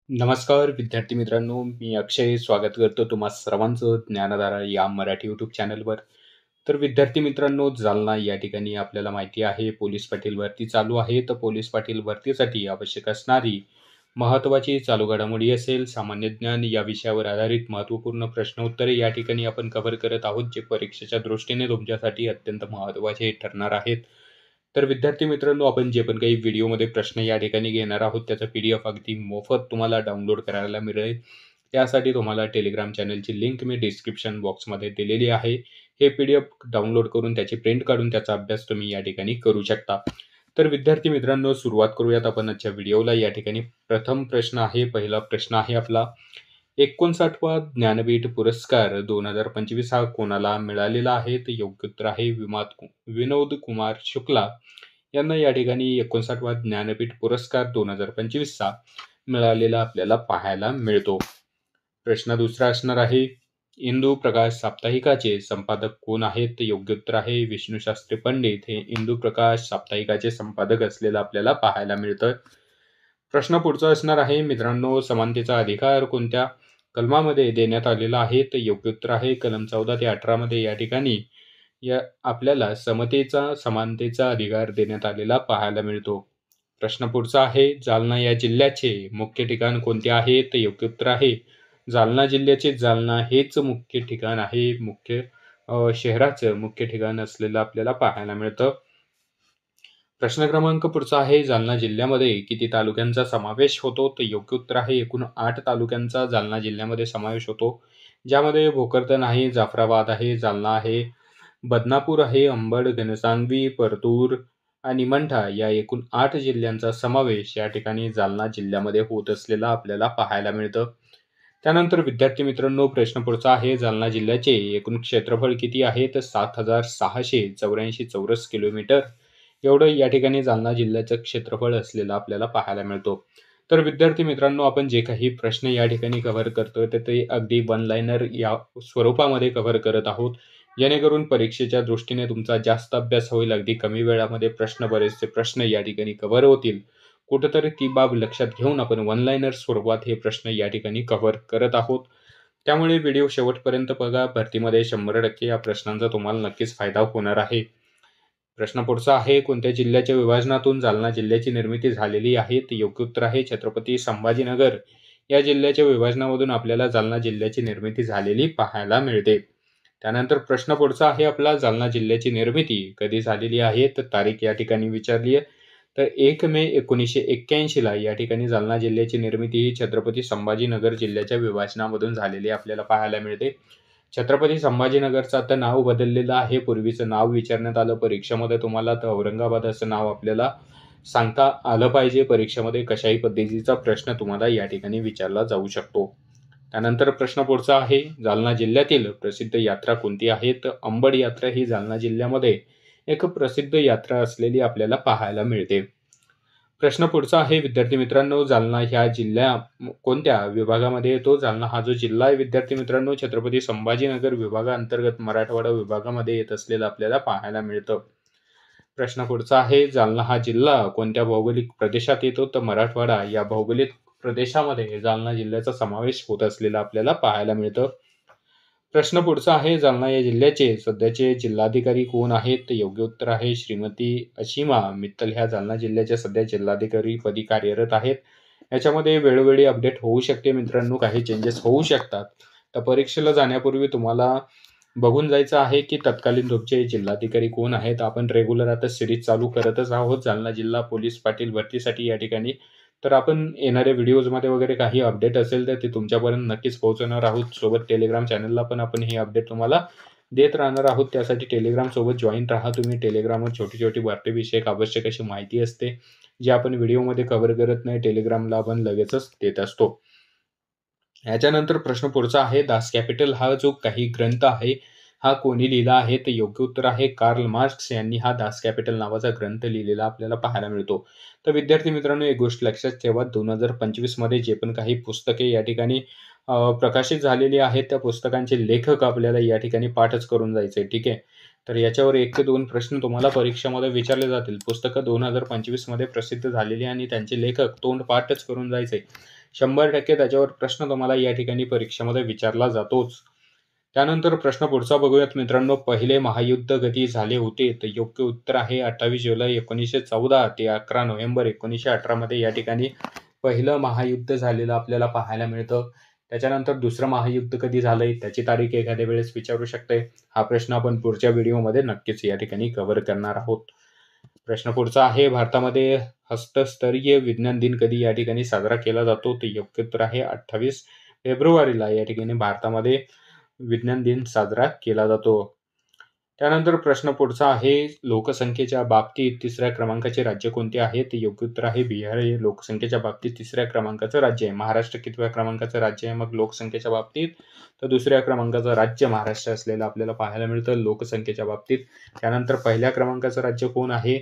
नमस्कार विद्यार्थी मित्रांनो, मी अक्षय स्वागत करतो तुम्हा सर्वांचं ज्ञानधारा या मराठी यूट्यूब चॅनलवर. तर विद्यार्थी मित्रांनो, जालना या ठिकाणी आपल्याला माहिती आहे पोलीस पाटील भरती चालू आहे. तर पोलीस पाटील भरतीसाठी आवश्यक असणारी महत्त्वाची चालू घडामोडी असेल, सामान्य ज्ञान या विषयावर आधारित महत्त्वपूर्ण प्रश्न उत्तरे या ठिकाणी आपण कव्हर करत आहोत, जे परीक्षेच्या दृष्टीने तुमच्यासाठी अत्यंत महत्त्वाचे ठरणार आहेत. तर विद्यार्थी मित्रांनो, आपण जे पण काही व्हिडिओमध्ये प्रश्न या ठिकाणी घेणार आहोत, त्याचा PDF अगदी मोफत तुम्हाला डाउनलोड करायला मिळेल. त्यासाठी तुम्हाला टेलिग्राम चॅनलची लिंक मी डिस्क्रिप्शन बॉक्समध्ये दिलेली आहे. हे PDF डाउनलोड करून त्याची प्रिंट काढून त्याचा अभ्यास तुम्ही या ठिकाणी करू शकता. तर विद्यार्थी मित्रांनो, सुरुवात करूयात आपण आजच्या व्हिडिओला. या ठिकाणी प्रथम प्रश्न आहे, पहिला प्रश्न आहे आपला, 59वा ज्ञानपीठ पुरस्कार 2025 हा कोणाला मिळालेला आहे? तर योग्य उत्तर आहे विनोद कुमार शुक्ला यांना या ठिकाणी 59वा ज्ञानपीठ पुरस्कार 2025चा मिळालेला आपल्याला पाहायला मिळतो. प्रश्न दुसरा असणार आहे, इंदू प्रकाश साप्ताहिकाचे संपादक कोण आहेत? तर योग्य उत्तर आहे विष्णुशास्त्री पंडित हे इंदू प्रकाश साप्ताहिकाचे संपादक असलेलं आपल्याला पाहायला मिळतं. प्रश्न पुढचा असणार आहे मित्रांनो, समानतेचा अधिकार कोणत्या कलमामध्ये देण्यात आलेला आहे? तर योग्य उत्तर आहे कलम 14 ते 18 मध्ये या ठिकाणी आपल्याला समानतेचा अधिकार देण्यात आलेला पाहायला मिळतो. प्रश्न पुढचा आहे, जालना या जिल्ह्याचे मुख्य ठिकाण कोणते आहे? तर योग्य उत्तर आहे जालना जिल्ह्याचे जालना हेच मुख्य ठिकाण आहे. शहराचं मुख्य ठिकाण असलेलं आपल्याला पाहायला मिळतं. प्रश्न क्रमांक पुढचा आहे, जालना जिल्ह्यामध्ये किती तालुक्यांचा समावेश होतो? तर योग्य उत्तर आहे एकूण 8 तालुक्यांचा जालना जिल्ह्यामध्ये समावेश होतो, ज्यामध्ये भोकरदन आहे, जाफराबाद आहे, जालना आहे, बदनापूर आहे, अंबड, घनसांगवी, परतूर आणि मंठा या एकूण 8 जिल्ह्यांचा समावेश या ठिकाणी जालना जिल्ह्यामध्ये होत असलेला आपल्याला पाहायला मिळतं. त्यानंतर विद्यार्थी मित्रांनो, प्रश्न पुढचा आहे, जालना जिल्ह्याचे एकूण क्षेत्रफळ किती आहे? तर 7,684 चौरस किलोमीटर एवढं या ठिकाणी जालना जिल्ह्याचं क्षेत्रफळ असलेलं आपल्याला पाहायला मिळतो. तर विद्यार्थी मित्रांनो, आपण जे काही प्रश्न या ठिकाणी कव्हर करतोय तर ते अगदी वन लाइनर या स्वरूपामध्ये कव्हर करत आहोत, जेणेकरून परीक्षेच्या दृष्टीने तुमचा जास्त अभ्यास होईल. अगदी कमी वेळामध्ये बरेचसे प्रश्न या ठिकाणी कव्हर होतील. कुठेतरी ती बाब लक्षात घेऊन आपण वन लाइनर स्वरूपात हे प्रश्न या ठिकाणी कव्हर करत आहोत. त्यामुळे व्हिडिओ शेवटपर्यंत बघा. भरतीमध्ये 100% या प्रश्नांचा तुम्हाला नक्कीच फायदा होणार आहे. प्रश्न पुढचा आहे, कोणत्या जिल्ह्याच्या विभाजनातून जालना जिल्ह्याची निर्मिती झालेली आहे? तर योग्य उत्तर आहे छत्रपती संभाजीनगर या जिल्ह्याच्या विभाजनामधून आपल्याला जालना जिल्ह्याची निर्मिती झालेली पाहायला मिळते. त्यानंतर प्रश्न पुढचा आहे आपला, जालना जिल्ह्याची निर्मिती कधी झालेली आहे? तर तारीख या ठिकाणी विचारली आहे. तर 1 मे 1981 ला या ठिकाणी जालना जिल्ह्याची निर्मिती ही छत्रपती संभाजीनगर जिल्ह्याच्या विभाजनामधून झालेली आपल्याला पाहायला मिळते. छत्रपती संभाजीनगरचं आता नाव बदललेलं आहे. पूर्वीचं नाव विचारण्यात आलं परीक्षेमध्ये तुम्हाला, तर औरंगाबाद असं नाव आपल्याला सांगता आलं पाहिजे. परीक्षेमध्ये कशाही पद्धतीचा प्रश्न तुम्हाला या ठिकाणी विचारला जाऊ शकतो. त्यानंतर प्रश्न पुढचा आहे, जालना जिल्ह्यातील प्रसिद्ध यात्रा कोणती आहे? तर अंबड यात्रा ही जालना जिल्ह्यामध्ये एक प्रसिद्ध यात्रा असलेली आपल्याला पाहायला मिळते. प्रश्न पुढचा आहे विद्यार्थी मित्रांनो, जालना ह्या कोणत्या विभागामध्ये येतो? जालना हा जो जिल्हा आहे विद्यार्थी मित्रांनो, छत्रपती संभाजीनगर विभागाअंतर्गत मराठवाडा विभागामध्ये येत असलेलं आपल्याला पाहायला मिळतं. प्रश्न पुढचा आहे, जालना हा जिल्हा कोणत्या भौगोलिक प्रदेशात येतो? तर मराठवाडा या भौगोलिक प्रदेशामध्ये जालना जिल्ह्याचा समावेश होत असलेला आपल्याला पाहायला मिळतं. प्रश्न पुढचा आहे, जालना या जिल्ह्याचे सध्याचे जिल्हाधिकारी कोण आहेत? तर योग्य उत्तर आहे श्रीमती अशिमा मित्तल ह्या जालना जिल्ह्याच्या सध्या जिल्हाधिकारी पदी कार्यरत आहेत. याच्यामध्ये वेळोवेळी अपडेट होऊ शकते मित्रांनो, काही चेंजेस होऊ शकतात. तर परीक्षेला जाण्यापूर्वी तुम्हाला बघून जायचं आहे की तत्कालीन तुमचे जिल्हाधिकारी कोण आहेत. आपण रेग्युलर आता सिरीज चालू करतच आहोत जालना जिल्हा पोलीस पाटील भरतीसाठी या ठिकाणी. तर आपण येणाऱ्या व्हिडिओजमध्ये वगैरे काही अपडेट असेल तर ते तुमच्यापर्यंत नक्कीच पोहोचवणार आहोत. सोबत टेलिग्राम चॅनलला पण आपण हे अपडेट तुम्हाला देत राहणार आहोत. त्यासाठी टेलिग्रामसोबत जॉईन राहा तुम्ही. टेलिग्रामवर छोटी-छोटी भरतीविषयक आवश्यक अशी माहिती असते, जी आपण व्हिडिओमध्ये कव्हर करत नाही. टेलिग्रामला आपण लगेचच देत असतो. याच्यानंतर प्रश्न पुढचा आहे, दास कॅपिटल हा जो काही ग्रंथ आहे हा कोणी लिहिला आहे? तर योग्य उत्तर आहे कार्ल मार्क्स यांनी हा दास कॅपिटल नावाचा ग्रंथ लिहिलेला आपल्याला पाहायला मिळतो. तर विद्यार्थी मित्रांनो, एक गोष्ट लक्षात ठेवा, 2025 मध्ये जे पण काही पुस्तके या ठिकाणी प्रकाशित झालेली आहेत, त्या पुस्तकांचे लेखक आपल्याला या ठिकाणी पाठच करून जायचे. ठीक आहे. तर याच्यावर 1 ते 2 प्रश्न तुम्हाला परीक्षेमध्ये विचारले जातील. पुस्तकं 2025 मध्ये प्रसिद्ध झालेली आणि त्यांचे लेखक तोंडपाठच करून जायचे. 100% त्याच्यावर प्रश्न तुम्हाला या ठिकाणी परीक्षेमध्ये विचारला जातोच. त्यानंतर प्रश्न पुढचा बघूयात मित्रांनो. पहिले महायुद्ध कधी झाले होते? तर योग्य उत्तर आहे 28 जुलै 1914 ते 11 नोव्हेंबर 1918 मध्ये या ठिकाणी पहिलं महायुद्ध झालेलं आपल्याला पाहायला मिळतं. त्याच्यानंतर दुसरं महायुद्ध कधी झालंय त्याची तारीख एखाद्या वेळेस विचारू शकते. हा प्रश्न आपण पुढच्या व्हिडिओमध्ये नक्कीच या ठिकाणी कव्हर करणार आहोत. प्रश्न पुढचा आहे. भारतामध्ये हस्तस्तरीय विज्ञान दिन कधी या ठिकाणी साजरा केला जातो? तर योग्य उत्तर आहे 28 फेब्रुवारीला या ठिकाणी भारतामध्ये विज्ञान दिन साजरा केला जातो. त्यानंतर प्रश्न पुढचा आहे. लोकसंख्येच्या बाबतीत तिसऱ्या क्रमांकाचे राज्य कोणते आहे? तर योग्य उत्तर आहे बिहार हे लोकसंख्येच्या बाबतीत तिसऱ्या क्रमांकाचं राज्य आहे. महाराष्ट्र कितव्या क्रमांकाचं राज्य आहे मग लोकसंख्येच्या बाबतीत? तर दुसऱ्या क्रमांकाचं राज्य महाराष्ट्र असलेलं आपल्याला पाहायला मिळतं लोकसंख्येच्या बाबतीत. त्यानंतर पहिल्या क्रमांकाचं राज्य कोण आहे?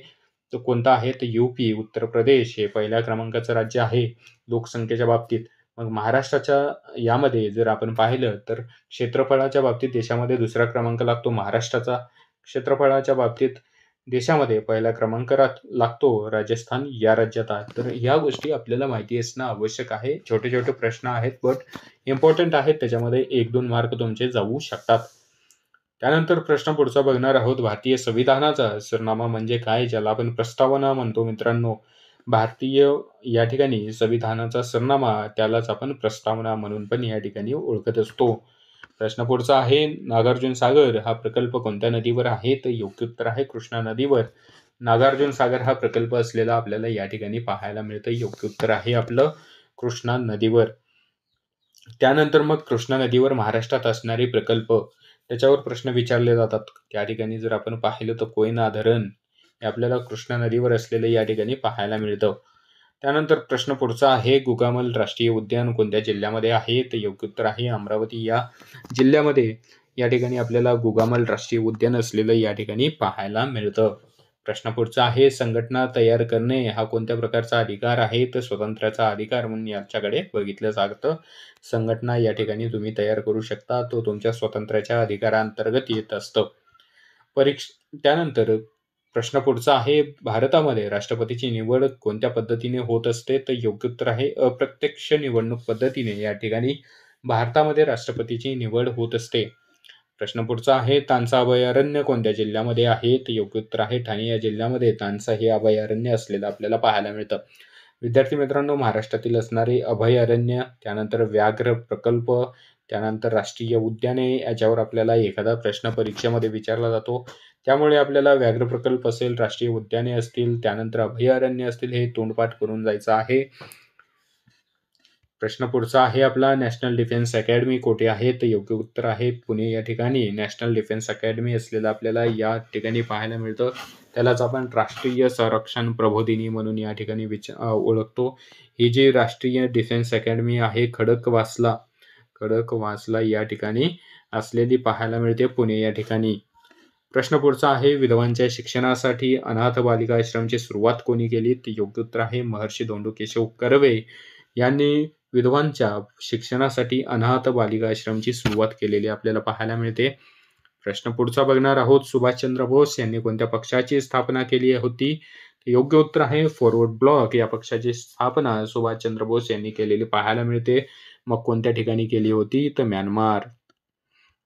तर कोणतं आहे? तर UP उत्तर प्रदेश हे पहिल्या क्रमांकाचं राज्य आहे लोकसंख्येच्या बाबतीत. मग महाराष्ट्राच्या यामध्ये जर आपण पाहिलं तर क्षेत्रफळाच्या बाबतीत देशामध्ये दुसरा क्रमांक लागतो महाराष्ट्राचा. क्षेत्रफळाच्या बाबतीत देशामध्ये पहिला क्रमांक लागतो राजस्थान या राज्यात आहे. तर ह्या गोष्टी आपल्याला माहिती असणं आवश्यक आहे. छोटे छोटे प्रश्न आहेत बट इम्पॉर्टंट आहेत. त्याच्यामध्ये 1-2 मार्क तुमचे जाऊ शकतात. त्यानंतर प्रश्न पुढचा बघणार आहोत. भारतीय संविधानाचा सरनामा म्हणजे काय? ज्याला आपण प्रस्तावना म्हणतो मित्रांनो. भारतीय या ठिकाणी संविधानाचा सरनामा त्यालाच आपण प्रस्तावना म्हणून पण या ठिकाणी ओळखत असतो. प्रश्न पुढचा आहे. नागार्जुन सागर हा प्रकल्प कोणत्या नदीवर आहे? तर योग्य उत्तर आहे कृष्णा नदीवर. नागार्जुन सागर हा प्रकल्प असलेला आपल्याला या ठिकाणी पाहायला मिळतं. योग्य उत्तर आहे आपलं कृष्णा नदीवर. त्यानंतर मग कृष्णा नदीवर महाराष्ट्रात असणारे प्रकल्प त्याच्यावर प्रश्न विचारले जातात. त्या ठिकाणी जर आपण पाहिलं तर कोयना धरण हे आपल्याला कृष्णा नदीवर असलेलं या ठिकाणी पाहायला मिळतं. त्यानंतर प्रश्न पुढचा आहे. गुगामल राष्ट्रीय उद्यान कोणत्या जिल्ह्यामध्ये आहे? तर योग्य उत्तर आहे अमरावती या जिल्ह्यामध्ये या ठिकाणी आपल्याला गुगामल राष्ट्रीय उद्यान असलेलं या ठिकाणी पाहायला मिळतं. प्रश्न पुढचा आहे. संघटना तयार करणे हा कोणत्या प्रकारचा अधिकार आहे? तर स्वातंत्र्याचा अधिकार म्हणून याच्याकडे बघितलं जातं. संघटना या ठिकाणी तुम्ही तयार करू शकता. तो तुमच्या स्वातंत्र्याच्या अधिकारांतर्गत येत असतं. त्यानंतर प्रश्न पुढचा आहे. भारतामध्ये राष्ट्रपतीची निवड कोणत्या पद्धतीने होत असते? तर योग्य उत्तर आहे अप्रत्यक्ष निवडणूक पद्धतीने या ठिकाणी भारतामध्ये राष्ट्रपतीची निवड होत असते. प्रश्न पुढचा आहे. तानसा अभयारण्य कोणत्या जिल्ह्यामध्ये आहे? तर योग्य उत्तर आहे ठाणे या जिल्ह्यामध्ये तानसा हे अभयारण्य असलेलं आपल्याला पाहायला मिळतं. विद्यार्थी मित्रांनो, महाराष्ट्रातील असणारे अभयारण्य, त्यानंतर व्याघ्र प्रकल्प, त्यानंतर राष्ट्रीय उद्याने याच्यावर आपल्याला एखादा प्रश्न परीक्षेमध्ये विचारला जातो. त्यामुळे आपल्याला व्याघ्र प्रकल्प असेल, राष्ट्रीय उद्याने असतील, त्यानंतर अभयारण्य असतील हे तोंडपाठ करून जायचं आहे. प्रश्न पुढचा आहे आपला. नॅशनल डिफेन्स अकॅडमी कुठे आहे? तर योग्य उत्तर आहे पुणे या ठिकाणी नॅशनल डिफेन्स अकॅडमी असलेलं आपल्याला या ठिकाणी पाहायला मिळतं. त्यालाच आपण राष्ट्रीय संरक्षण प्रबोधिनी म्हणून या ठिकाणी ओळखतो. ही जी राष्ट्रीय डिफेन्स अकॅडमी आहे खडकवासला या ठिकाणी असलेली पाहायला मिळते पुणे या ठिकाणी. प्रश्न पुढचा आहे. विधवांच्या शिक्षणासाठी अनाथ बालिका आश्रमची सुरुवात कोणी केली? तर योग्य उत्तर आहे महर्षी धोंडो केशव कर्वे यांनी विधवांच्या शिक्षणासाठी अनाथ बालिका आश्रमची सुरुवात केलेली आपल्याला पाहायला मिळते. प्रश्न पुढचा बघणार आहोत. सुभाषचंद्र बोस यांनी कोणत्या पक्षाची स्थापना केली होती? योग्य उत्तर आहे फॉरवर्ड ब्लॉक या पक्षाची स्थापना सुभाषचंद्र बोस यांनी केलेली पाहायला मिळते. मग कोणत्या ठिकाणी केली होती? तर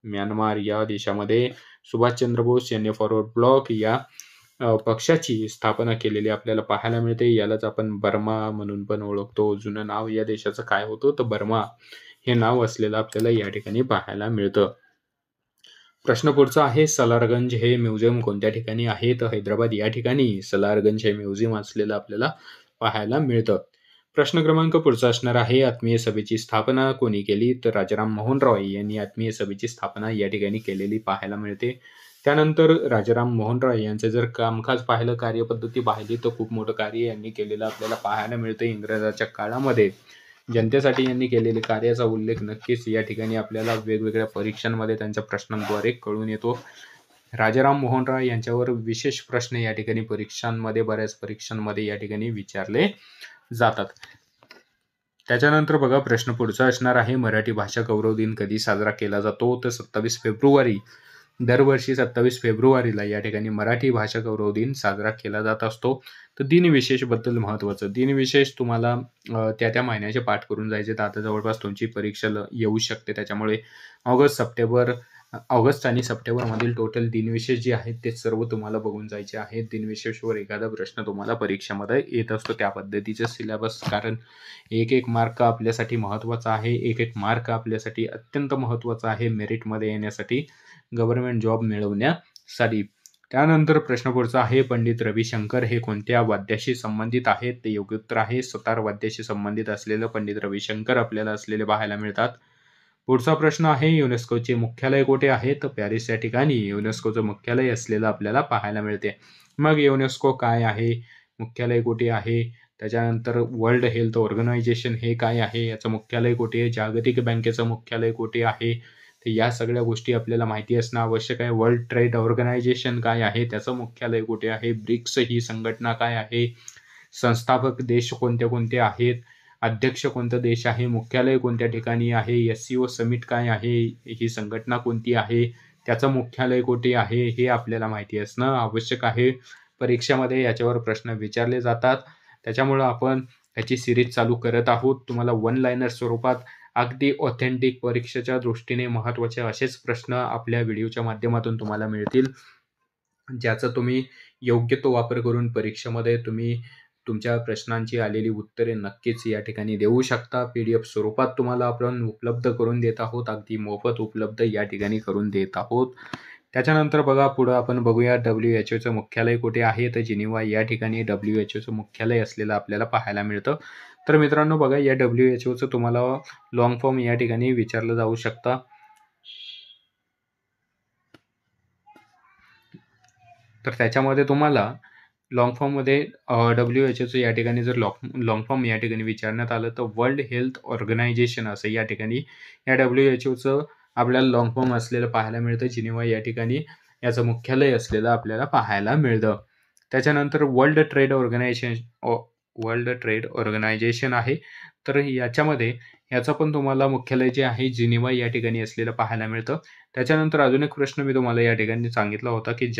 म्यानमार या देशामध्ये सुभाषचंद्र बोस यांनी फॉरवर्ड ब्लॉक या पक्षाची स्थापना केलेली आपल्याला पाहायला मिळते. यालाच आपण बर्मा म्हणून पण ओळखतो. जुनं नाव या देशाचं काय होतं? तर बर्मा हे नाव असलेलं आपल्याला या ठिकाणी पाहायला मिळतं. प्रश्न पुढचा आहे. सलारगंज हे म्युझियम कोणत्या ठिकाणी आहे? तर हैदराबाद या ठिकाणी सलारगंज हे म्युझियम असलेलं आपल्याला पाहायला मिळतं. प्रश्न क्रमांक पुढचा असणार आहे. आत्मीय सभेची स्थापना कोणी केली? तर राजाराम मोहन रॉय यांनी आत्मीय सभेची स्थापना या ठिकाणी केलेली पाहायला मिळते. त्यानंतर राजाराम मोहन रॉय यांचं जर कामकाज पाहिलं, कार्यपद्धती पाहिली तर खूप मोठं कार्य यांनी केलेलं आपल्याला पाहायला मिळतं. इंग्रजाच्या काळामध्ये जनतेसाठी यांनी केलेले कार्याचा उल्लेख नक्कीच या ठिकाणी आपल्याला वेगवेगळ्या परीक्षांमध्ये त्यांच्या प्रश्नांद्वारे कळून येतो. राजाराम मोहन रॉय यांच्यावर विशेष प्रश्न या ठिकाणी बऱ्याच परीक्षांमध्ये या ठिकाणी विचारले जातात. त्याच्यानंतर बघा प्रश्न पुढचा असणार आहे. मराठी भाषा गौरव दिन कधी साजरा केला जातो? तर 27 फेब्रुवारी दरवर्षी 27 फेब्रुवारीला या ठिकाणी मराठी भाषा गौरव दिन साजरा केला जात असतो. तर दिनविशेषबद्दल महत्त्वाचं. दिनविशेष तुम्हाला त्या महिन्याचे पाठ करून जायचे. तर आता जवळपास तुमची परीक्षा येऊ शकते. त्याच्यामुळे ऑगस्ट आणि सप्टेंबरमधील टोटल दिनविशेष जे आहेत ते सर्व तुम्हाला बघून जायचे आहेत. दिनविशेषवर एखादा प्रश्न तुम्हाला परीक्षेमध्ये येत असतो त्या पद्धतीचे सिलेबस. कारण एक मार्क आपल्यासाठी महत्त्वाचा आहे. एक मार्क आपल्यासाठी अत्यंत महत्त्वाचा आहे मेरिटमध्ये येण्यासाठी, गव्हर्नमेंट जॉब मिळवण्यासाठी. त्यानंतर प्रश्न पुढचा आहे, पंडित रविशंकर हे कोणत्या वाद्याशी संबंधित आहेत? ते योग्य उत्तर आहे सतार वाद्याशी संबंधित असलेलं पंडित रविशंकर आपल्याला असलेले पाहायला मिळतात. पुढचा प्रश्न आहे, युनेस्कोचे मुख्यालय कुठे आहे? तर पॅरिस या ठिकाणी युनेस्कोचं मुख्यालय असलेलं आपल्याला पाहायला मिळते. मग युनेस्को काय आहे? मुख्यालय कुठे आहे? त्याच्यानंतर वर्ल्ड हेल्थ ऑर्गनायझेशन हे काय आहे? याचं मुख्यालय कुठे आहे? जागतिक बँकेचं मुख्यालय कुठे आहे? तर या सगळ्या गोष्टी आपल्याला माहिती असणं आवश्यक आहे. वर्ल्ड ट्रेड ऑर्गनायझेशन काय आहे? त्याचं मुख्यालय कुठे आहे? ब्रिक्स ही संघटना काय आहे? संस्थापक देश कोणते कोणते आहेत? अध्यक्ष कोणता देश आहे? मुख्यालय कोणत्या ठिकाणी आहे? SCO समिट काय आहे? ही संघटना कोणती आहे? त्याचं मुख्यालय कुठे आहे? हे आपल्याला माहिती असणं आवश्यक आहे. परीक्षेमध्ये याच्यावर प्रश्न विचारले जातात. त्याच्यामुळं आपण याची सिरीज चालू करत आहोत. तुम्हाला वन लाइनर स्वरूपात अगदी ऑथेंटिक परीक्षेच्या दृष्टीने महत्त्वाचे असेच प्रश्न आपल्या व्हिडिओच्या माध्यमातून तुम्हाला मिळतील, ज्याचा तुम्ही योग्य तो वापर करून परीक्षेमध्ये तुम्ही तुमच्या प्रश्नांची आलेली उत्तरे नक्कीच या ठिकाणी देऊ शकता. PDF स्वरूपात तुम्हाला आपण उपलब्ध करून देत आहोत. अगदी मोफत उपलब्ध या ठिकाणी करून देत आहोत. त्याच्यानंतर बघा पुढं आपण बघूया WHOचं मुख्यालय कुठे आहे? तर जिनिव्हा या ठिकाणी WHOचं मुख्यालय असलेलं आपल्याला पाहायला मिळतं. तर मित्रांनो बघा, या WHOचं तुम्हाला लॉंग फॉर्म या ठिकाणी विचारलं जाऊ शकतं. तर त्याच्यामध्ये तुम्हाला लॉंग फॉर्ममध्ये WHOचं या ठिकाणी जर लॉंग फॉर्म या ठिकाणी विचारण्यात आलं तर वर्ल्ड हेल्थ ऑर्गनायझेशन असं या ठिकाणी या WHOचं आपल्याला लॉंग फॉर्म असलेलं पाहायला मिळतं. जिनिव्हा या ठिकाणी याचं मुख्यालय असलेलं आपल्याला पाहायला मिळतं. त्याच्यानंतर वर्ल्ड ट्रेड ऑर्गनायझेशन आहे. तर याच्यामध्ये याचं पण तुम्हाला मुख्यालय जे आहे जिनिव्हा या ठिकाणी असलेलं पाहायला मिळतं. त्याच्यानंतर अजून एक प्रश्न मी तुम्हाला या ठिकाणी सांगितला होता की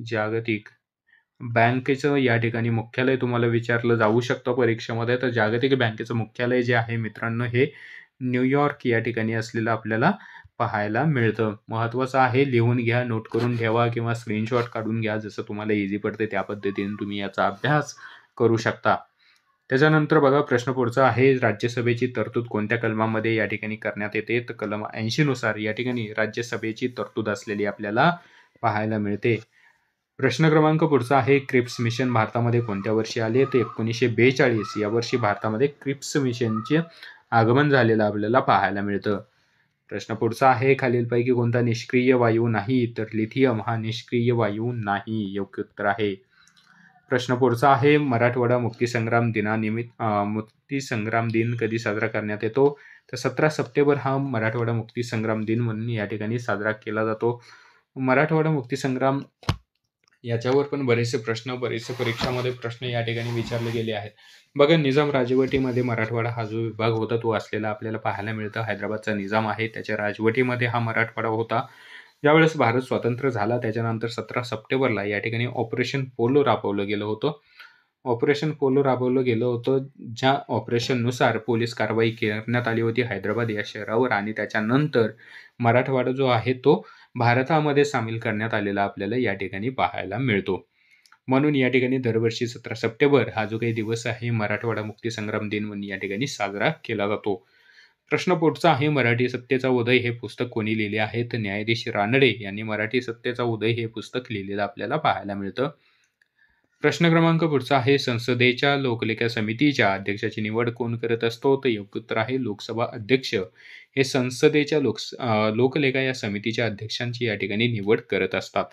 जागतिक बँकेचं या ठिकाणी मुख्यालय तुम्हाला विचारलं जाऊ शकतं परीक्षेमध्ये. तर जागतिक बँकेचं मुख्यालय जे आहे मित्रांनो हे न्यूयॉर्क या ठिकाणी असलेलं आपल्याला पाहायला मिळतं. महत्त्वाचं आहे, लिहून घ्या, नोट करून ठेवा किंवा स्क्रीनशॉट काढून घ्या. जसं तुम्हाला इझी पडते त्या पद्धतीने तुम्ही याचा अभ्यास करू शकता. त्याच्यानंतर बघा प्रश्न पुढचा आहे, राज्यसभेची तरतूद कोणत्या कलमामध्ये या ठिकाणी करण्यात येते? तर कलम 80 नुसार या ठिकाणी राज्यसभेची तरतूद असलेली आपल्याला पाहायला मिळते. प्रश्न क्रमांक पुढचा आहे, क्रिप्स मिशन भारतामध्ये कोणत्या वर्षी आले? तर 1942 या वर्षी भारतामध्ये क्रिप्स मिशनचे आगमन झालेलं आपल्याला पाहायला मिळतं. प्रश्न पुढचा आहे, खालीलपैकी कोणता निष्क्रिय वायू नाही? तर लिथियम हा निष्क्रिय वायू नाही, योग्य उत्तर आहे. प्रश्न पुढचा आहे, मराठवाडा मुक्तीसंग्राम दिन कधी साजरा करण्यात येतो? तर 17 सप्टेंबर हा मराठवाडा मुक्तीसंग्राम दिन म्हणून या ठिकाणी साजरा केला जातो. मराठवाडा मुक्तीसंग्राम याच्यावर पण बरेचसे परीक्षामध्ये प्रश्न या ठिकाणी विचारले गेले आहेत. बघा, निजाम राजवटीमध्ये मराठवाडा हा जो विभाग होता तो असलेला आपल्याला पाहायला मिळतं. हैदराबादचा निजाम आहे त्याच्या राजवटीमध्ये हा मराठवाडा होता. ज्यावेळेस भारत स्वतंत्र झाला त्याच्यानंतर 17 सप्टेंबरला या ठिकाणी ऑपरेशन पोलो राबवलं गेलं होतं. ज्या ऑपरेशननुसार पोलीस कारवाई करण्यात आली होती हैदराबाद या शहरावर, आणि त्याच्यानंतर मराठवाडा जो आहे तो भारतामध्ये सामील करण्यात आलेला आपल्याला या ठिकाणी पाहायला मिळतो. म्हणून या ठिकाणी दरवर्षी 17 सप्टेंबर हा जो काही दिवस आहे मराठवाडा मुक्तीसंग्राम दिन म्हणून या ठिकाणी साजरा केला जातो. प्रश्न पुढचा आहे, मराठी सत्तेचा उदय हे पुस्तक कोणी लिहिले आहे? तर न्यायाधीश रानडे यांनी मराठी सत्तेचा उदय हे पुस्तक लिहिलेलं आपल्याला पाहायला मिळतं. प्रश्न क्रमांक पुढचा आहे, संसदेच्या लोकलेखा समितीच्या अध्यक्षाची निवड कोण करत असतो? तर योग्य उत्तर आहे लोकसभा अध्यक्ष हे संसदेच्या लोकलेखा या समितीच्या अध्यक्षांची या ठिकाणी निवड करत असतात.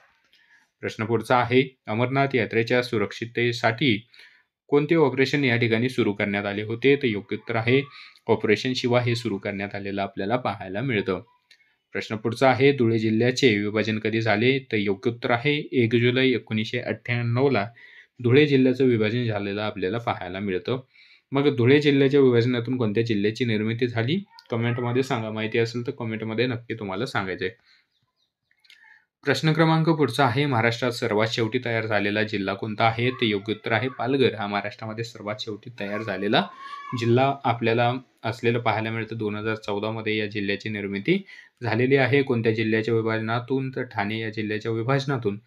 प्रश्न पुढचा आहे, अमरनाथ यात्रेच्या सुरक्षिततेसाठी कोणते ऑपरेशन या ठिकाणी सुरू करण्यात आले होते? तर योग्य उत्तर आहे ऑपरेशन शिवा हे सुरू करण्यात आलेलं आपल्याला पाहायला मिळतं. प्रश्न पुढचा आहे, धुळे जिल्ह्याचे विभाजन कधी झाले? तर योग्य उत्तर आहे 1 जुलै 1998ला धुळे जिल्ह्याचं विभाजन झालेलं आपल्याला पाहायला मिळतं. मग धुळे जिल्ह्याच्या विभाजनातून कोणत्या जिल्ह्याची निर्मिती झाली? कमेंटमध्ये सांगा. माहिती असेल तर कमेंटमध्ये नक्की तुम्हाला सांगायचं आहे. प्रश्न क्रमांक पुढचा आहे, महाराष्ट्रात सर्वात शेवटी तयार झालेला जिल्हा कोणता आहे? ते योग्य उत्तर आहे पालघर. हा महाराष्ट्रामध्ये सर्वात शेवटी तयार झालेला जिल्हा आपल्याला असलेलं पाहायला मिळतं. 2014 मध्ये या जिल्ह्याची निर्मिती झालेली आहे. कोणत्या जिल्ह्याच्या विभाजनातून? तर ठाणे या जिल्ह्याच्या विभाजनातून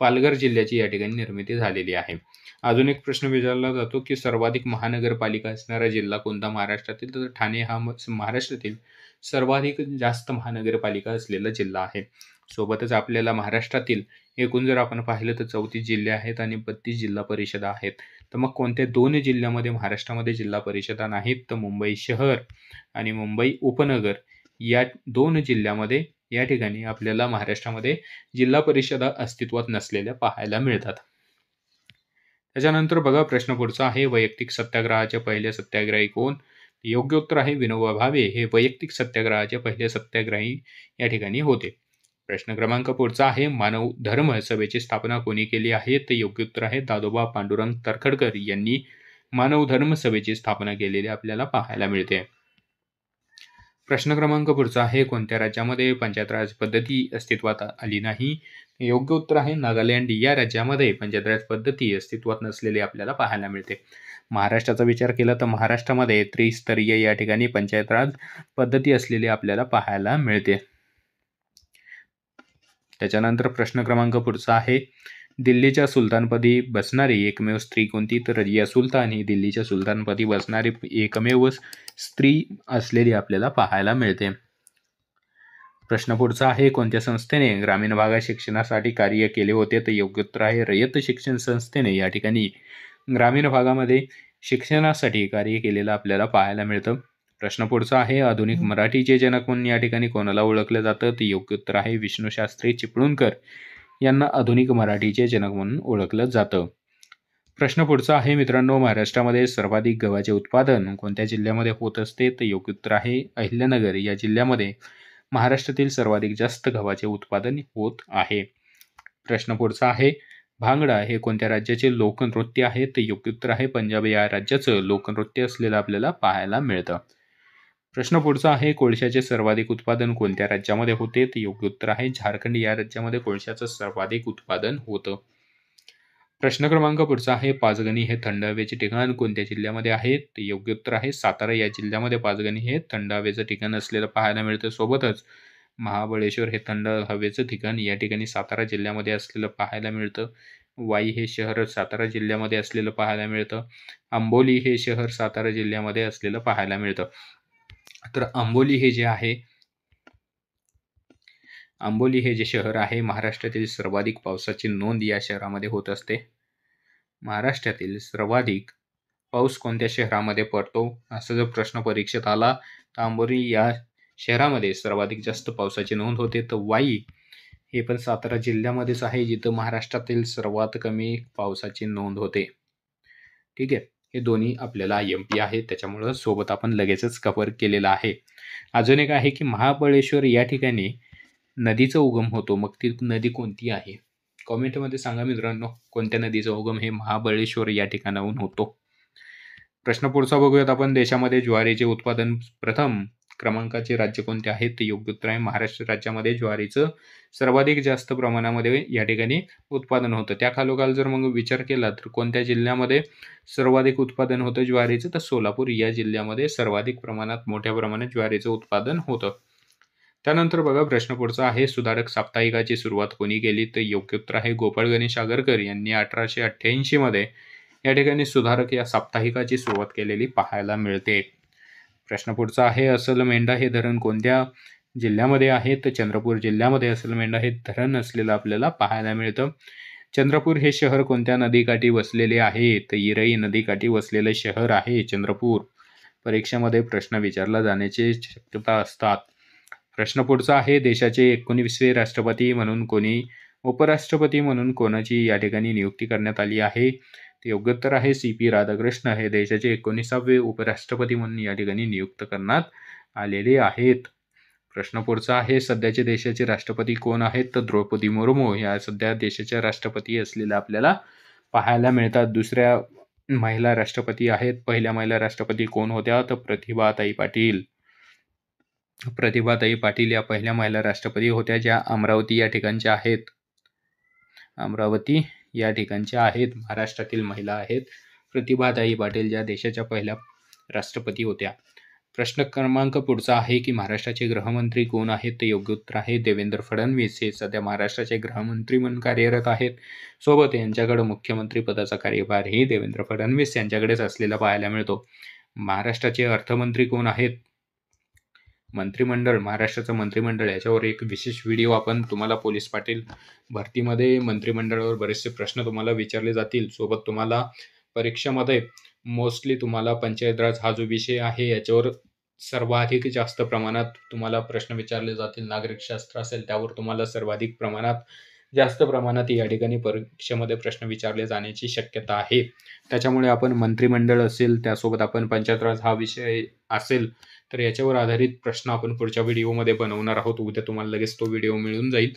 पालघर जिल्ह्याची या ठिकाणी निर्मिती झालेली आहे. अजून एक प्रश्न विचारला जातो, की सर्वाधिक महानगरपालिका असणारा जिल्हा कोणता महाराष्ट्रातील? तर ठाणे हा महाराष्ट्रातील सर्वाधिक जास्त महानगरपालिका असलेला जिल्हा आहे. सोबतच आपल्याला महाराष्ट्रातील एकूण जर आपण पाहिलं तर 34 जिल्हे आहेत आणि 32 जिल्हा परिषदा आहेत. तर मग कोणत्या 2 जिल्ह्यामध्ये महाराष्ट्रामध्ये जिल्हा परिषदा नाहीत? तर मुंबई शहर आणि मुंबई उपनगर या 2 जिल्ह्यामध्ये या ठिकाणी आपल्याला महाराष्ट्रामध्ये जिल्हा परिषदा अस्तित्वात नसलेल्या पाहायला मिळतात. त्याच्यानंतर बघा प्रश्न पुढचा आहे, वैयक्तिक सत्याग्रहाचे पहिले सत्याग्रही कोण? योग्य उत्तर आहे विनोबा भावे. हे वैयक्तिक सत्याग्रहाचे पहिले सत्याग्रही या ठिकाणी होते. प्रश्न क्रमांक पुढचा आहे, मानव धर्म सभेची स्थापना कोणी केली आहे? तर योग्य उत्तर आहे दादोबा पांडुरंग तर्खडकर यांनी मानव धर्म सभेची स्थापना केलेली आपल्याला पाहायला मिळते. प्रश्न क्रमांक पुढचा आहे, कोणत्या राज्यामध्ये पंचायत राज पद्धती अस्तित्वात आली नाही? योग्य उत्तर आहे नागालँड या राज्यामध्ये पंचायत राज पद्धती अस्तित्वात नसलेली आपल्याला पाहायला मिळते. महाराष्ट्राचा विचार केला तर महाराष्ट्रामध्ये त्रिस्तरीय या ठिकाणी पंचायत राज पद्धती असलेली आपल्याला पाहायला मिळते. त्याच्यानंतर प्रश्न क्रमांक पुढचा आहे, दिल्लीच्या सुलतानपदी बसणारी एकमेव स्त्री कोणती? तर रजिया सुलतान ही दिल्लीच्या सुलतानपदी बसणारी एकमेव स्त्री असलेली आपल्याला पाहायला मिळते. प्रश्न पुढचा आहे, कोणत्या संस्थेने ग्रामीण भागात शिक्षणासाठी कार्य केले होते? तर योग्य उत्तर आहे रयत शिक्षण संस्थेने या ठिकाणी ग्रामीण भागामध्ये शिक्षणासाठी कार्य केलेलं आपल्याला पाहायला मिळतं. प्रश्न पुढचा आहे, आधुनिक मराठीचे जनक म्हणून या ठिकाणी कोणाला ओळखलं जातं? तर योग्य उत्तर आहे विष्णुशास्त्री चिपळूणकर यांना आधुनिक मराठीचे जनक म्हणून ओळखलं जातं. प्रश्न पुढचा आहे मित्रांनो, महाराष्ट्रामध्ये सर्वाधिक गव्हाचे उत्पादन कोणत्या जिल्ह्यामध्ये होत असते? तर योग्य उत्तर आहे अहिल्यानगर या जिल्ह्यामध्ये महाराष्ट्रातील सर्वाधिक जास्त गव्हाचे उत्पादन होत आहे. प्रश्न पुढचा आहे, भांगडा हे कोणत्या राज्याचे लोकनृत्य आहे? तर योग्य उत्तर आहे पंजाब या राज्याचं लोकनृत्य असलेलं आपल्याला पाहायला मिळतं. प्रश्न पुढचा आहे, कोळशाचे सर्वाधिक उत्पादन कोणत्या राज्यामध्ये होते? तर योग्य उत्तर आहे झारखंड या राज्यामध्ये कोळशाचं सर्वाधिक उत्पादन होतं. प्रश्न क्रमांक पुढचा आहे, पाचगणी हे थंड हवेचे ठिकाण कोणत्या जिल्ह्यामध्ये आहे? तर योग्य उत्तर आहे सातारा या जिल्ह्यामध्ये पाचगणी हे थंड हवेचं ठिकाण असलेलं पाहायला मिळतं. सोबतच महाबळेश्वर हे थंड हवेचं ठिकाण या ठिकाणी सातारा जिल्ह्यामध्ये असलेलं पाहायला मिळतं. वाई हे शहर सातारा जिल्ह्यामध्ये असलेलं पाहायला मिळतं. आंबोली हे शहर सातारा जिल्ह्यामध्ये असलेलं पाहायला मिळतं. तर आंबोली हे जे शहर आहे महाराष्ट्रातील सर्वाधिक पावसाची नोंद या शहरामध्ये होत असते. महाराष्ट्रातील सर्वाधिक पाऊस कोणत्या शहरामध्ये पडतो? असा जर प्रश्न परीक्षेत आला तर आंबोली या शहरामध्ये सर्वाधिक जास्त पावसाची नोंद होते. तर वाई हे पण सातारा जिल्ह्यामध्येच आहे, जिथं महाराष्ट्रातील सर्वात कमी पावसाची नोंद होते. ठीक आहे, हे दोन्ही आपल्याला MP आहेत, त्याच्यामुळं सोबत आपण लगेचच कव्हर केलेलं आहे. अजून एक आहे की महाबळेश्वर या ठिकाणी नदीचा उगम होतो. मग ती नदी कोणती आहे? कॉमेंटमध्ये सांगा मित्रांनो, कोणत्या नदीचा उगम हे महाबळेश्वर या ठिकाणाहून होतो. प्रश्न पुढचा बघूयात आपण, देशामध्ये ज्वारीचे उत्पादन प्रथम क्रमांकाचे राज्य कोणते आहे? ते योग्य उत्तर आहे महाराष्ट्र राज्यामध्ये ज्वारीचं सर्वाधिक जास्त प्रमाणामध्ये या ठिकाणी उत्पादन होतं. त्या खालोखाल जर मग विचार केला तर कोणत्या जिल्ह्यामध्ये सर्वाधिक उत्पादन होतं ज्वारीचं? तर सोलापूर या जिल्ह्यामध्ये सर्वाधिक प्रमाणात मोठ्या प्रमाणात ज्वारीचं उत्पादन होतं. त्यानंतर बघा प्रश्न पुढचा आहे, सुधारक साप्ताहिकाची सुरुवात कोणी केली? तर योग्य उत्तर आहे गोपाळ गणेश आगरकर यांनी 1888 मध्ये या ठिकाणी सुधारक या साप्ताहिकाची सुरुवात केलेली पाहायला मिळते. प्रश्न पुढचा आहे, असलमेंढा हे धरण कोणत्या जिल्ह्यामध्ये आहे? तर चंद्रपूर जिल्ह्यामध्ये असलमेंढा हे धरण असलेलं आपल्याला पाहायला मिळतं. चंद्रपूर हे शहर कोणत्या नदीकाठी वसलेले आहे? तर इरई नदीकाठी वसलेलं शहर आहे चंद्रपूर. परीक्षेमध्ये प्रश्न विचारला जाण्याची शक्यता असतात. प्रश्न पुढचा आहे, देशाचे 19वे राष्ट्रपती म्हणून कोणी, उपराष्ट्रपती म्हणून कोणाची या ठिकाणी नियुक्ती करण्यात आली आहे? ते योग्य उत्तर आहे CP राधाकृष्ण हे देशाचे 19वे उपराष्ट्रपती म्हणून या ठिकाणी नियुक्त करण्यात आलेले आहेत. प्रश्न पुढचा आहे, सध्याचे देशाचे राष्ट्रपती कोण आहेत? तर द्रौपदी मुर्मू या सध्या देशाच्या राष्ट्रपती असलेल्या आपल्याला पाहायला मिळतात. दुसऱ्या महिला राष्ट्रपती आहेत. पहिल्या महिला राष्ट्रपती कोण होत्या? तर प्रतिभाताई पाटील. प्रतिभाताई पाटील या पहिल्या महिला राष्ट्रपती होत्या, ज्या अमरावती या ठिकाणच्या आहेत. अमरावती या ठिकाणच्या आहेत, महाराष्ट्रातील महिला आहेत. प्रतिभाताई पाटील ज्या देशाच्या पहिल्या राष्ट्रपती होत्या. प्रश्न क्रमांक पुढचा आहे की महाराष्ट्राचे गृहमंत्री कोण आहेत? तर योग्य उत्तर आहे देवेंद्र फडणवीस. हे सध्या महाराष्ट्राचे गृहमंत्री म्हणून कार्यरत आहेत. सोबत यांच्याकडे मुख्यमंत्री पदाचा कार्यभारही देवेंद्र फडणवीस यांच्याकडेच असलेला पाहायला मिळतो. महाराष्ट्राचे अर्थमंत्री कोण आहेत? मंत्रिमंडळ, महाराष्ट्राचं मंत्रिमंडळ, याच्यावर एक विशेष व्हिडिओ आपण तुम्हाला पोलीस पाटील भरतीमध्ये मंत्रिमंडळावर बरेचसे प्रश्न तुम्हाला विचारले जातील. सोबत तुम्हाला परीक्षेमध्ये मोस्टली तुम्हाला पंचायत राज हा जो विषय आहे याच्यावर सर्वाधिक जास्त प्रमाणात तुम्हाला प्रश्न विचारले जातील. नागरिक शास्त्र असेल त्यावर तुम्हाला सर्वाधिक प्रमाणात जास्त प्रमाणात या ठिकाणी परीक्षेमध्ये प्रश्न विचारले जाण्याची शक्यता आहे. त्याच्यामुळे आपण मंत्रिमंडळ असेल, त्यासोबत आपण पंचायत राज हा विषय असेल, तर याच्यावर आधारित प्रश्न आपण पुढच्या व्हिडिओमध्ये बनवणार आहोत. उद्या तुम्हाला लगेच तो व्हिडिओ मिळून जाईल.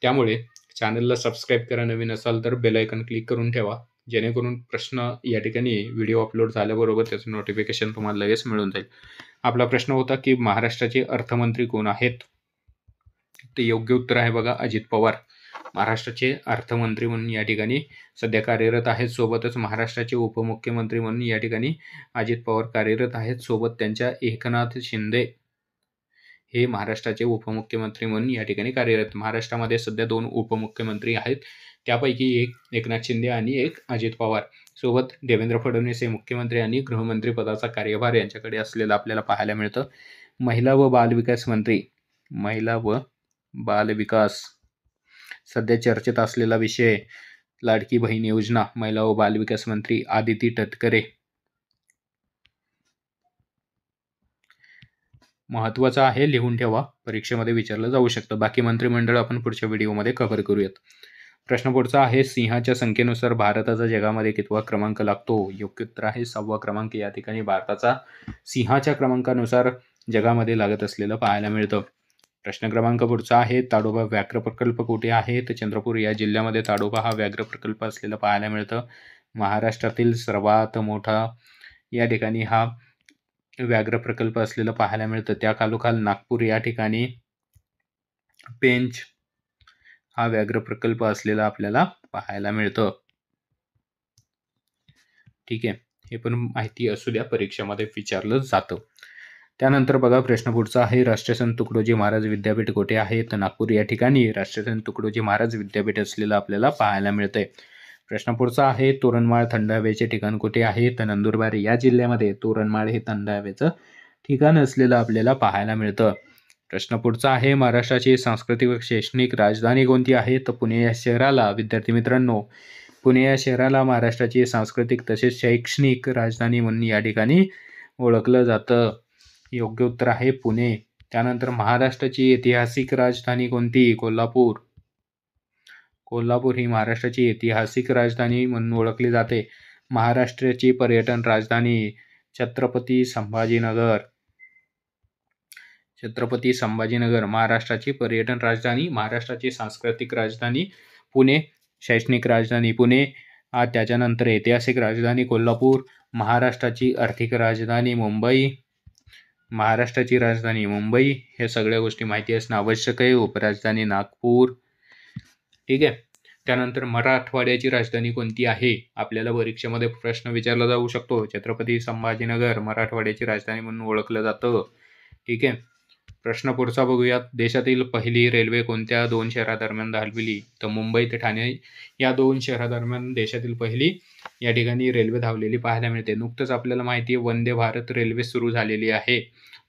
त्यामुळे चॅनलला सबस्क्राईब करा. नवीन असाल तर बेल आयकॉन क्लिक करून ठेवा, जेणेकरून प्रश्न या ठिकाणी व्हिडिओ अपलोड झाल्याबरोबर त्याचं नोटिफिकेशन तुम्हाला लगेच मिळून जाईल. आपला प्रश्न होता की महाराष्ट्राचे अर्थमंत्री कोण आहेत? ते योग्य उत्तर आहे बघा, अजित पवार. महाराष्ट्राचे अर्थमंत्री म्हणून या ठिकाणी सध्या कार्यरत आहेत. सोबतच महाराष्ट्राचे उपमुख्यमंत्री म्हणून या ठिकाणी अजित पवार कार्यरत आहेत. सोबत त्यांच्या एकनाथ शिंदे हे महाराष्ट्राचे उपमुख्यमंत्री म्हणून या ठिकाणी कार्यरत. महाराष्ट्रामध्ये सध्या 2 उपमुख्यमंत्री आहेत, त्यापैकी एक एकनाथ शिंदे आणि एक अजित पवार. सोबत देवेंद्र फडणवीस हे मुख्यमंत्री आणि गृहमंत्री पदाचा कार्यभार यांच्याकडे असलेला आपल्याला पाहायला मिळतं. महिला व बालविकास मंत्री, महिला व बालविकास सध्या चर्चेत असलेला विषय, लाडकी बहीण योजना. महिला व बालविकास मंत्री आदिती तटकरे. महत्त्वाचं आहे, लिहून ठेवा, परीक्षेमध्ये विचारलं जाऊ शकतं. बाकी मंत्रिमंडळ आपण पुढच्या व्हिडिओमध्ये कव्हर करूयात. प्रश्न पुढचा आहे, सिंहाच्या संख्येनुसार भारताचा जगामध्ये कितवा क्रमांक लागतो? योग्य उत्तर आहे 6वा क्रमांक. या ठिकाणी भारताचा सिंहाच्या क्रमांकानुसार जगामध्ये लागत असलेलं पाहायला मिळतं. प्रश्न क्रमांक पुढचा आहे, ताडोबा व्याघ्र प्रकल्प कुठे आहे? तर चंद्रपूर या जिल्ह्यामध्ये ताडोबा हा व्याघ्र प्रकल्प असलेलं पाहायला मिळतं. महाराष्ट्रातील सर्वात मोठा या ठिकाणी हा व्याघ्र प्रकल्प असलेलं पाहायला मिळतं. त्या खालोखाल नागपूर या ठिकाणी पेंच हा व्याघ्र प्रकल्प असलेला आपल्याला पाहायला मिळतं. ठीक आहे, हे पण माहिती असू द्या, परीक्षेमध्ये विचारलं जातं. त्यानंतर बघा प्रश्न पुढचा आहे, राष्ट्रसंत तुकडोजी महाराज विद्यापीठ कुठे आहे? तर नागपूर या ठिकाणी राष्ट्रसंत तुकडोजी महाराज विद्यापीठ असलेलं आपल्याला पाहायला मिळतंय. प्रश्न पुढचा आहे, तोरणमाळ थंड हवेचे ठिकाण कुठे आहे? तर नंदुरबार या जिल्ह्यामध्ये तोरणमाळ हे थंड हवेचं ठिकाण असलेलं आपल्याला पाहायला मिळतं. प्रश्न पुढचा आहे, महाराष्ट्राची सांस्कृतिक व शैक्षणिक राजधानी कोणती आहे? तर पुणे या शहराला, विद्यार्थी मित्रांनो, पुणे या शहराला महाराष्ट्राची सांस्कृतिक तसेच शैक्षणिक राजधानी म्हणून या ठिकाणी ओळखलं जातं. योग्य उत्तर आहे पुणे. त्यानंतर महाराष्ट्राची ऐतिहासिक राजधानी कोणती? कोल्हापूर. कोल्हापूर ही महाराष्ट्राची ऐतिहासिक राजधानी म्हणून ओळखली जाते. महाराष्ट्राची पर्यटन राजधानी छत्रपती संभाजीनगर. छत्रपती संभाजीनगर महाराष्ट्राची पर्यटन राजधानी. महाराष्ट्राची सांस्कृतिक राजधानी पुणे, शैक्षणिक राजधानी पुणे, त्याच्यानंतर ऐतिहासिक राजधानी कोल्हापूर, महाराष्ट्राची आर्थिक राजधानी मुंबई, महाराष्ट्राची राजधानी मुंबई. हे सगळ्या गोष्टी माहिती असणं आवश्यक आहे. उपराजधानी नागपूर. ठीक आहे. त्यानंतर मराठवाड्याची राजधानी कोणती आहे? आपल्याला परीक्षेमध्ये प्रश्न विचारला जाऊ शकतो. छत्रपती संभाजीनगर मराठवाड्याची राजधानी म्हणून ओळखलं जातं. ठीक आहे. प्रश्न पुढचा बघूयात, देशातील पहिली रेल्वे कोणत्या 2 शहरादरम्यान धावली? तर मुंबई ते ठाणे या 2 शहरादरम्यान देशातील पहिली या ठिकाणी रेल्वे धावलेली पाहायला मिळते. नुकतंच आपल्याला माहिती आहे, वंदे भारत रेल्वे सुरू झालेली आहे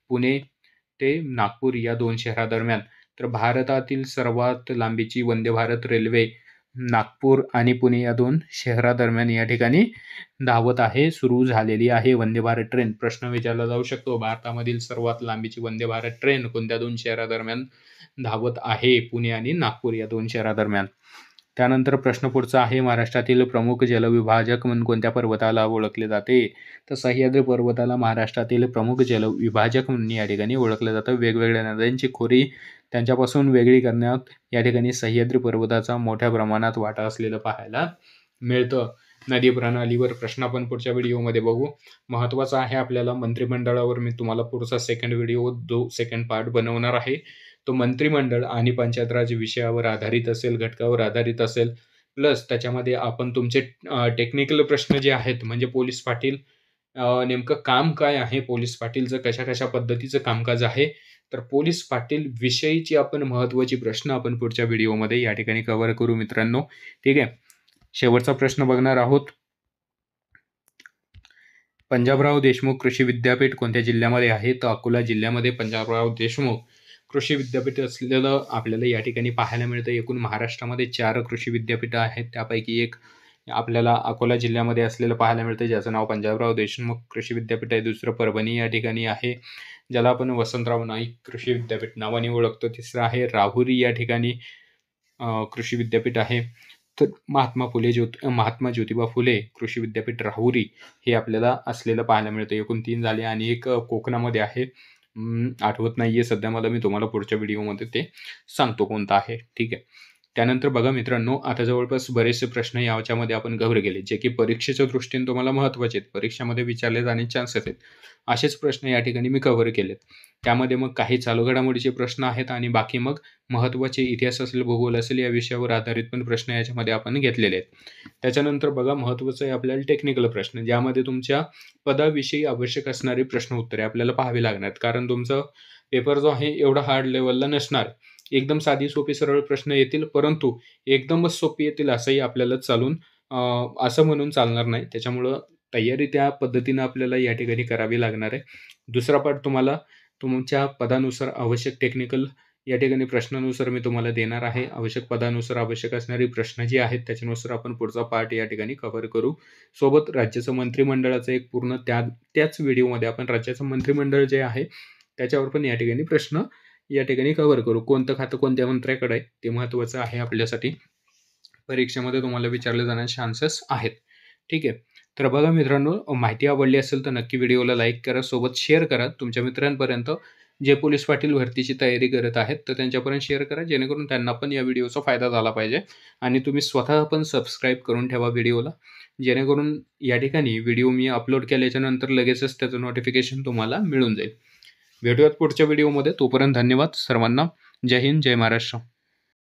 पुणे ते नागपूर या 2 शहरादरम्यान. तर भारतातील सर्वात लांबीची वंदे भारत रेल्वे नागपूर आणि पुणे या 2 शहरादरम्यान या ठिकाणी धावत आहे, सुरू झालेली आहे वंदे भारत ट्रेन. प्रश्न विचारला जाऊ शकतो, भारतामधील सर्वात लांबीची वंदे भारत ट्रेन कोणत्या 2 शहरादरम्यान धावत आहे? पुणे आणि नागपूर या 2 शहरादरम्यान. त्यानंतर प्रश्न पुढचा आहे, महाराष्ट्रातील प्रमुख जलविभाजक म्हणून कोणत्या पर्वताला ओळखले जाते? तर सह्याद्री पर्वताला महाराष्ट्रातील प्रमुख जलविभाजक म्हणून या ठिकाणी ओळखलं जातं. वेगवेगळ्या नद्यांची खोरी त्यांच्यापासून वेगळी करण्यात या ठिकाणी सह्याद्री पर्वताचा मोठ्या प्रमाणात वाटा असलेलं पाहायला मिळतं. नदी प्रणालीवर प्रश्न आपण पुढच्या व्हिडिओमध्ये बघू. महत्त्वाचा आहे आपल्याला मंत्रिमंडळावर मी तुम्हाला पुढचा सेकंड व्हिडिओ जो सेकंड पार्ट बनवणार आहे. तो मंत्रिमंडळ आणि पंचायत राज विषयावर आधारित असेल, घटकावर आधारित असेल. प्लस त्याच्यामध्ये आपण तुमचे टेक्निकल प्रश्न जे आहेत म्हणजे पोलीस पाटील नेमकं काम काय आहे? पोलीस पाटीलचं कशा-कशा पद्धतीचं कामकाज आहे? तर पोलीस पाटील विषयीची आपण महत्त्वाची प्रश्न आपण पुढच्या व्हिडिओमध्ये या ठिकाणी कव्हर करू मित्रांनो. ठीक आहे. शेवटचा प्रश्न बघणार आहोत. पंजाबराव देशमुख कृषी विद्यापीठ कोणत्या जिल्ह्यामध्ये आहे? तर अकोला जिल्ह्यामध्ये पंजाबराव देशमुख कृषी विद्यापीठ असलेलं आपल्याला या ठिकाणी पाहायला मिळतं. एकूण महाराष्ट्रामध्ये 4 कृषी विद्यापीठं आहेत. त्यापैकी एक आपल्याला अकोला जिल्ह्यामध्ये असलेलं पाहायला मिळतं, ज्याचं नाव पंजाबराव देशमुख कृषी विद्यापीठ आहे. दुसरं परभणी या ठिकाणी आहे, ज्याला आपण वसंतराव नाईक कृषी विद्यापीठ नावाने ओळखतो. तिसरं आहे राहुरी या ठिकाणी कृषी विद्यापीठ आहे. तर महात्मा ज्योतिबा फुले कृषी विद्यापीठ राहुरी हे आपल्याला असलेलं पाहायला मिळतं. एकूण 3 झाले आणि एक कोकणामध्ये आहे. आठवत नाहीये सध्या मला, मी तुम्हाला पुढच्या व्हिडिओमध्ये ते सांगतो कोणता आहे. ठीक आहे. त्यानंतर बघा मित्रांनो, आता जवळपास बरेचसे प्रश्न याच्यामध्ये आपण कव्हर केले, जे की परीक्षेच्या दृष्टीने तुम्हाला महत्त्वाचे आहेत. परीक्षेमध्ये विचारले जाण्याचे चान्सेस आहेत. असेच प्रश्न या ठिकाणी मी कव्हर केलेत. त्यामध्ये मग काही चालू घडामोडीचे प्रश्न आहेत आणि बाकी मग महत्त्वाचे इतिहास असेल, भूगोल असेल या विषयावर आधारित पण प्रश्न याच्यामध्ये आपण घेतलेले आहेत. त्याच्यानंतर बघा महत्त्वाचं आहे आपल्याला टेक्निकल प्रश्न, ज्यामध्ये तुमच्या पदाविषयी आवश्यक असणारी प्रश्न उत्तरे आपल्याला पाहावी लागणार. कारण तुमचा पेपर जो आहे एवढा हार्ड लेव्हलला नसणार. एकदम साधी, सोपी, सरळ प्रश्न येतील, परंतु एकदमच सोपी येतील असंही आपल्याला असं म्हणून चालणार नाही. त्याच्यामुळं तयारी त्या पद्धतीनं आपल्याला या ठिकाणी करावी लागणार आहे. दुसरा पार्ट तुम्हाला तुमच्या पदानुसार आवश्यक टेक्निकल या ठिकाणी प्रश्नानुसार मी तुम्हाला देणार आहे. आवश्यक पदानुसार आवश्यक असणारी प्रश्न जी आहेत त्याच्यानुसार आपण पुढचा पार्ट या ठिकाणी कव्हर करू. सोबत राज्याचं मंत्रिमंडळाचं एक पूर्ण त्याच व्हिडिओमध्ये आपण राज्याचं मंत्रिमंडळ जे आहे त्याच्यावर पण या ठिकाणी प्रश्न या ठिकाणी कव्हर करू. कोणतं खातं कोणत्या मंत्र्याकडे आहे ते महत्त्वाचं आहे आपल्यासाठी. परीक्षेमध्ये तुम्हाला विचारले जाण्याचे चान्सेस आहेत. ठीक आहे. तर बघा मित्रांनो, माहिती आवडली असेल तर नक्की व्हिडिओला लाईक करा, सोबत शेअर करा तुमच्या मित्रांपर्यंत. जे पोलीस पाटील भरतीची तयारी करत आहेत तर त्यांच्यापर्यंत शेअर करा, जेणेकरून त्यांना पण या व्हिडिओचा फायदा झाला पाहिजे. आणि तुम्ही स्वतः पण सबस्क्राईब करून ठेवा व्हिडिओला, जेणेकरून या ठिकाणी व्हिडिओ मी अपलोड केल्याच्यानंतर लगेचच त्याचं नोटिफिकेशन तुम्हाला मिळून जाईल. भेटूयात पुढच्या व्हिडिओमध्ये. तोपर्यंत धन्यवाद सर्वांना. जय हिंद, जय महाराष्ट्र.